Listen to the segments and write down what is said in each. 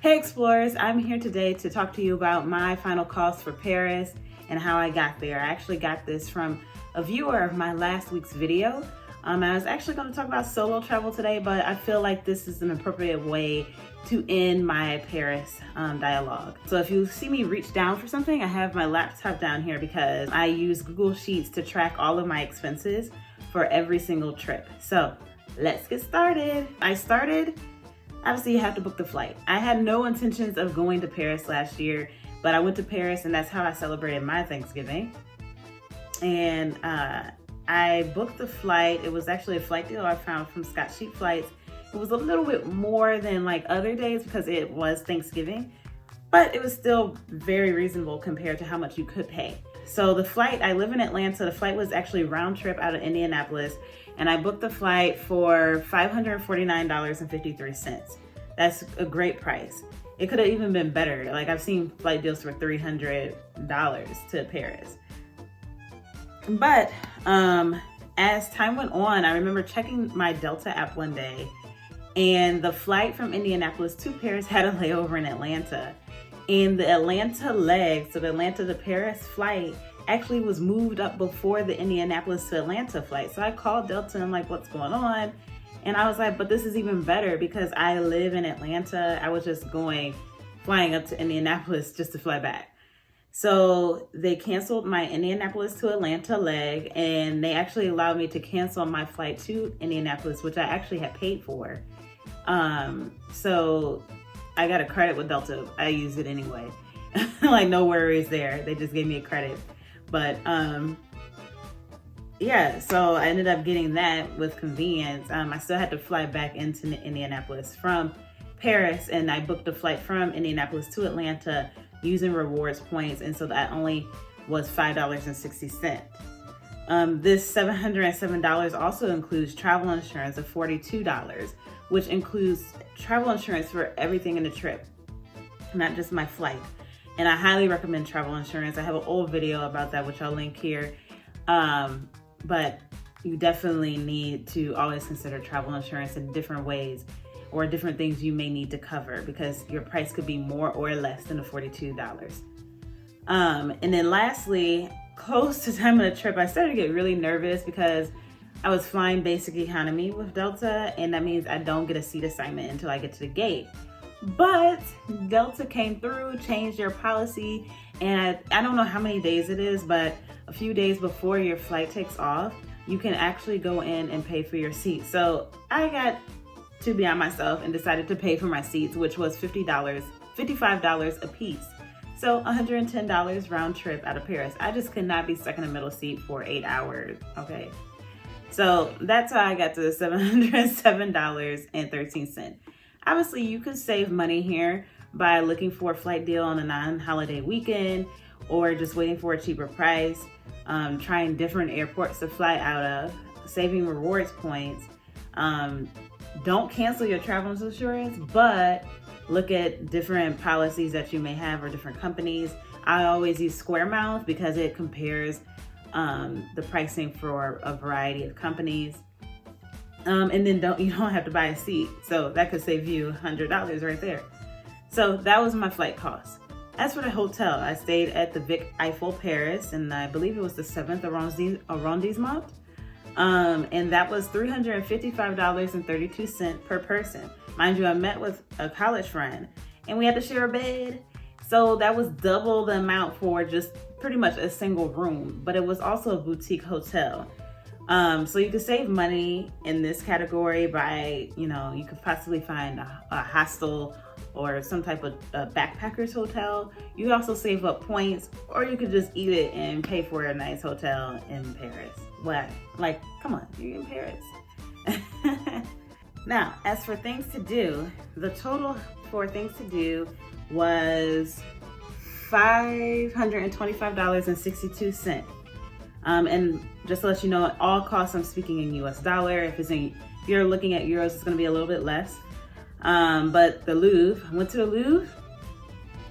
Hey explorers, I'm here today to talk to you about my final cost for Paris and how I got there. I actually got this from a viewer of my last week's video. I was actually going to talk about solo travel today, but I feel like this is an appropriate way to end my Paris dialogue. So if you see me reach down for something, I have my laptop down here because I use Google Sheets to track all of my expenses for every single trip. So let's get started. Obviously, you have to book the flight. I had no intentions of going to Paris last year, but I went to Paris and that's how I celebrated my Thanksgiving. And I booked the flight. It was actually a flight deal I found from Scott Sheet Flights. It was a little bit more than like other days because it was Thanksgiving, but it was still very reasonable compared to how much you could pay. So the flight, I live in Atlanta. The flight was actually round trip out of Indianapolis, and I booked the flight for $549.53. That's a great price. It could have even been better. Like I've seen flight deals for $300 to Paris. But as time went on, I remember checking my Delta app one day, and the flight from Indianapolis to Paris had a layover in Atlanta. And the Atlanta leg, so the Atlanta to Paris flight, actually was moved up before the Indianapolis to Atlanta flight. So I called Delta and I'm like, what's going on? And I was like, but this is even better because I live in Atlanta. I was just flying up to Indianapolis just to fly back. So they canceled my Indianapolis to Atlanta leg, and they actually allowed me to cancel my flight to Indianapolis, which I actually had paid for. So I got a credit with Delta. I used it anyway. Like no worries there. They just gave me a credit. But yeah, so I ended up getting that with convenience. I still had to fly back into Indianapolis from Paris, and I booked a flight from Indianapolis to Atlanta using rewards points, and so that only was $5.60. This $707 also includes travel insurance of $42, which includes travel insurance for everything in the trip, not just my flight. And I highly recommend travel insurance. I have an old video about that, which I'll link here. But you definitely need to always consider travel insurance in different ways or different things you may need to cover, because your price could be more or less than the $42. And then lastly, close to time of the trip, I started to get really nervous because I was flying basic economy with Delta, and that means I don't get a seat assignment until I get to the gate. But Delta came through, changed their policy, and I don't know how many days it is, but a few days before your flight takes off, you can actually go in and pay for your seat. So I got too beyond myself and decided to pay for my seats, which was $55 a piece. So $110 round trip out of Paris. I just could not be stuck in the middle seat for 8 hours, okay? So that's how I got to the $707.13. Obviously, you could save money here by looking for a flight deal on a non-holiday weekend, or just waiting for a cheaper price, trying different airports to fly out of, saving rewards points. Don't cancel your travel insurance, but look at different policies that you may have or different companies. I always use SquareMouth because it compares the pricing for a variety of companies. And then you don't have to buy a seat. So that could save you $100 right there. So that was my flight cost. As for the hotel, I stayed at the Vic Eiffel Paris, and I believe it was the 7th arrondissement. And that was $355.32 per person. Mind you, I met with a college friend and we had to share a bed. So that was double the amount for just pretty much a single room, but it was also a boutique hotel. So you could save money in this category by, you could possibly find a hostel or some type of backpackers hotel. You could also save up points, or you could just eat it and pay for a nice hotel in Paris. What? Like, come on, you're in Paris. Now, as for things to do, the total for things to do was $525.62. And just to let you know, at all costs, I'm speaking in US dollar. If you're looking at euros, it's going to be a little bit less. But the Louvre, I went to the Louvre,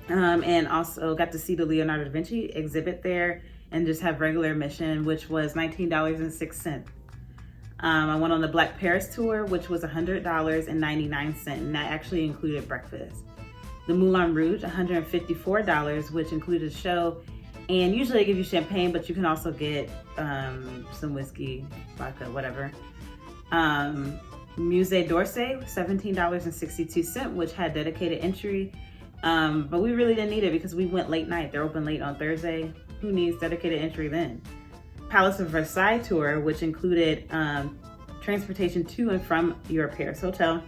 and also got to see the Leonardo da Vinci exhibit there, and just have regular admission, which was $19.06. I went on the Black Paris tour, which was $100.99, and that actually included breakfast. The Moulin Rouge, $154, which included a show. And usually they give you champagne, but you can also get some whiskey, vodka, whatever. Musée d'Orsay, $17.62, which had dedicated entry. But we really didn't need it because we went late night. They're open late on Thursday. Who needs dedicated entry then? Palace of Versailles tour, which included transportation to and from your Paris hotel,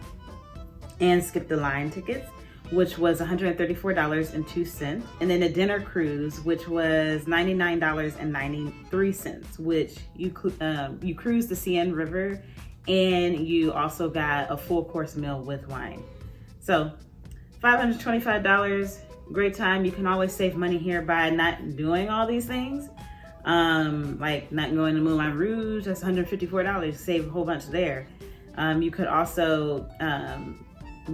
and skip the line tickets, which was $134.02. And then a dinner cruise, which was $99.93, which you cruised the Seine River, and you also got a full course meal with wine. So $525, great time. You can always save money here by not doing all these things. Like not going to Moulin Rouge, that's $154, save a whole bunch there. You could also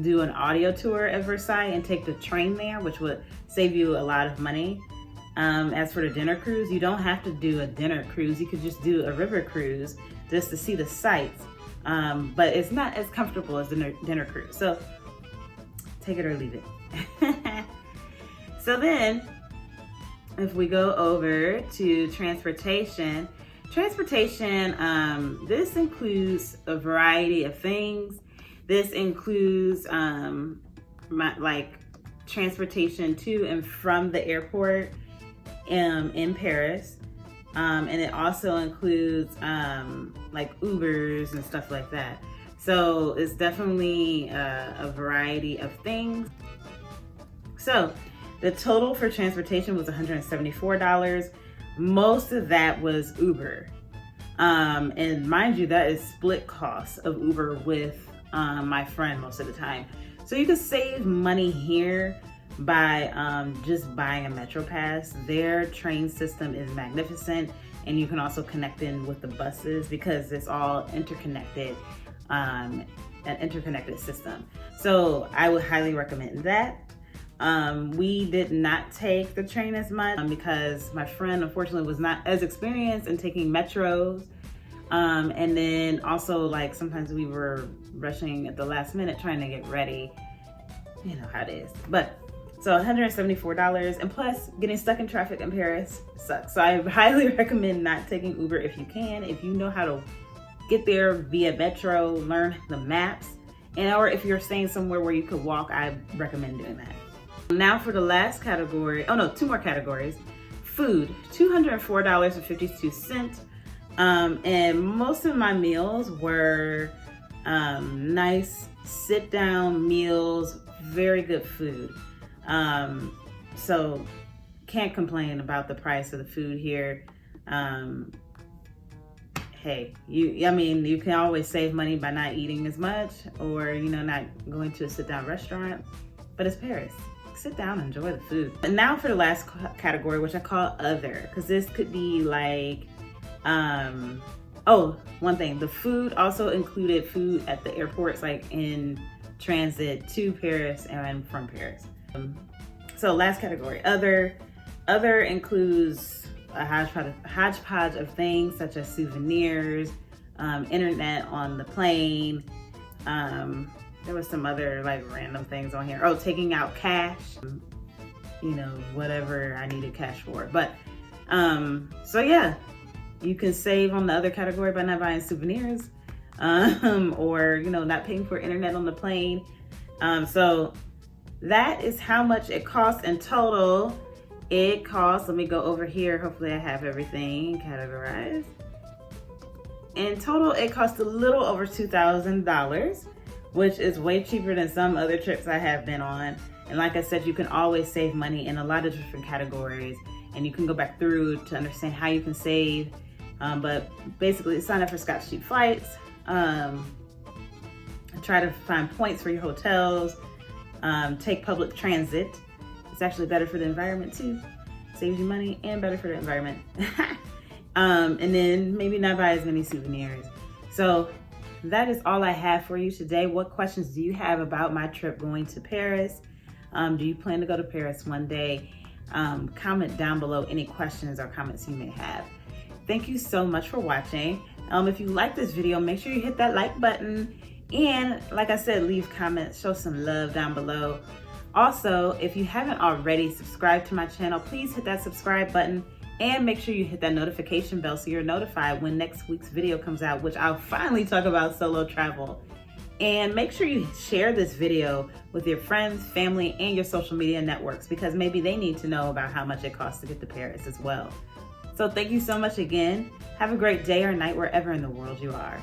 do an audio tour at Versailles and take the train there, which would save you a lot of money. As for the dinner cruise, you don't have to do a dinner cruise. You could just do a river cruise just to see the sights. But it's not as comfortable as the dinner cruise. So take it or leave it. So then, if we go over to transportation, this includes a variety of things. This includes transportation to and from the airport in Paris. And it also includes like Ubers and stuff like that. So it's definitely a variety of things. So the total for transportation was $174. Most of that was Uber. And mind you, that is split costs of Uber with my friend most of the time. So you can save money here by just buying a Metro Pass. Their train system is magnificent, and you can also connect in with the buses because it's all interconnected, an interconnected system. So I would highly recommend that. We did not take the train as much because my friend unfortunately was not as experienced in taking metros. And then also like sometimes we were rushing at the last minute trying to get ready. You know how it is. But so $174, and plus getting stuck in traffic in Paris sucks. So I highly recommend not taking Uber if you can. If you know how to get there via metro, learn the maps, or if you're staying somewhere where you could walk, I recommend doing that. Now for the last category, two more categories. Food, $204.52. And most of my meals were nice sit-down meals, very good food. So can't complain about the price of the food here. Hey, you can always save money by not eating as much or, not going to a sit-down restaurant, but it's Paris. Sit down, enjoy the food. And now for the last category, which I call other, because this could be like, one thing, the food also included food at the airports, like in transit to Paris and from Paris. So last category, other includes a hodgepodge of things such as souvenirs, internet on the plane. There was some other like random things on here. Taking out cash, whatever I needed cash for. But so yeah, you can save on the other category by not buying souvenirs, or not paying for internet on the plane. So that is how much it costs in total. It costs, let me go over here. Hopefully I have everything categorized. In total, it costs a little over $2,000, which is way cheaper than some other trips I have been on. And like I said, you can always save money in a lot of different categories, and you can go back through to understand how you can save. But basically sign up for Scotch Cheap Flights, try to find points for your hotels, take public transit. It's actually better for the environment too. Saves you money and better for the environment. And then maybe not buy as many souvenirs. So that is all I have for you today. What questions do you have about my trip going to Paris? Do you plan to go to Paris one day? Comment down below any questions or comments you may have. Thank you so much for watching. If you like this video, make sure you hit that like button. And like I said, leave comments, show some love down below. Also, if you haven't already subscribed to my channel, please hit that subscribe button and make sure you hit that notification bell so you're notified when next week's video comes out, which I'll finally talk about solo travel. And make sure you share this video with your friends, family, and your social media networks, because maybe they need to know about how much it costs to get to Paris as well. So thank you so much again. Have a great day or night wherever in the world you are.